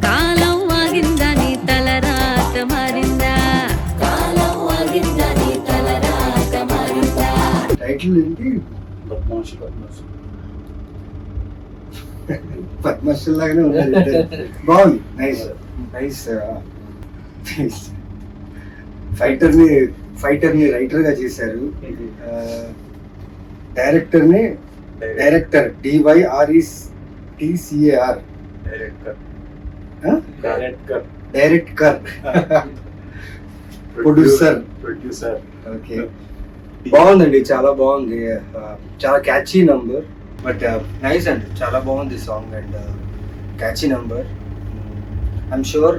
కాలం ఆగిందా నీ తలరాత మారిందా టైటిల్ ఏంటి? పద్మశ్రీ లాగానే ఉంది. బాగుంది. Nice nice. ఫైటర్ ని రైటర్ గా చేశారు. Director DYRECTCAR director producer. Okay, బాగుందండి, చాలా బాగుంది. చాలా క్యాచీ నంబర్, బట్ నైస్ అండి, చాలా బాగుంది song and catchy number. I'm sure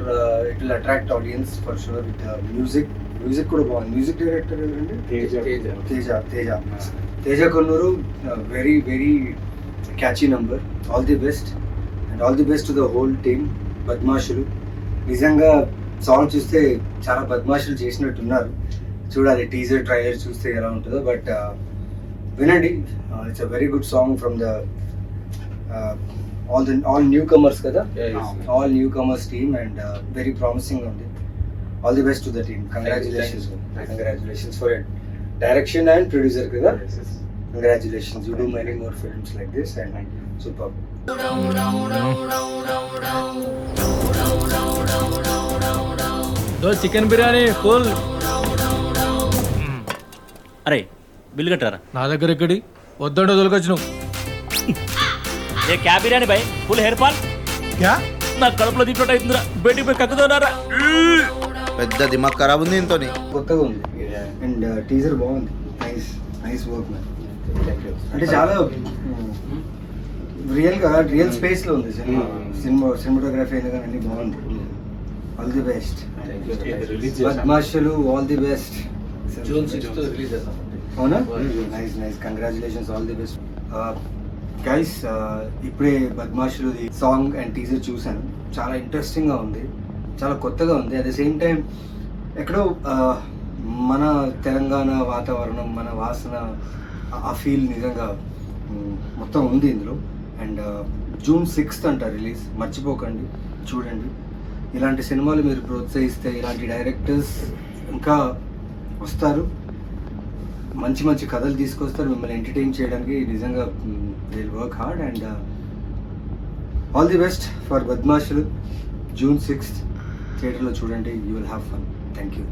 it will attract audience for sure. With music కూడా బాగుంది. మ్యూజిక్ డైరెక్టర్ ఎవరండి? Teja Konnuru. Very very catchy number. All the best and all the best to the whole team. Badmashulu నిజంగా song చూస్తే చాలా బద్మాషులు చేసినట్టున్నారు. చూడాలి teaser trailer చూస్తే ఎలా ఉంటుందో. బట్ వినండి, it's a very good song from the all new comers కదా, all new comers team and very promising ఉంది. All the best to the team. Congratulations for it. Direction and producer కదా. Congratulations, you do many more films like this and superb. दो chicken biryani full. అరే bill కట్టారా? నా దగ్గర ఎక్కడి వద్దంటే దొరకొచ్చు. ఏ క్యా బిర్యానీ భాయ్, ఫుల్ హెయిర్ ఫాల్. క్యా నా కడుపులో దీంట్లో అవుతుందిరా, బయటికి పోయి కక్కుతున్నారా. పెద్ద దిమాగ్ ఖరాబ్ ఉంది ఇంతో. కొత్తగా ఉంది అండ్ టీజర్ బాగుంది. Nice work man. అంటే చాలా రియల్ స్పేస్ లో ఉంది సినిమాటోగ్రఫీ అయినా కానీ అన్ని బాగుంది. All the best Badmashulu. All the best. June 6th release చేద్దాం. అవునా? Nice. Congratulations, all the best guys. ఇప్పుడే బద్మాషులు సాంగ్ అండ్ టీజర్ చూశాను. చాలా ఇంట్రెస్టింగ్ గా ఉంది, చాలా కొత్తగా ఉంది. అట్ ద సేమ్ టైం ఎక్కడో మన తెలంగాణ వాతావరణం, మన వాసన, ఆ ఫీల్ నిజంగా మొత్తం ఉంది ఇందులో. అండ్ June 6th అంట రిలీజ్. మర్చిపోకండి, చూడండి. ఇలాంటి సినిమాలు మీరు ప్రోత్సహిస్తే ఇలాంటి డైరెక్టర్స్ ఇంకా వస్తారు, మంచి మంచి కథలు తీసుకొస్తారు మిమ్మల్ని ఎంటర్టైన్ చేయడానికి. నిజంగా they will work hard and all the best for Badmashulu. June 6th థియేటర్లో చూడండి. You will have fun. Thank you.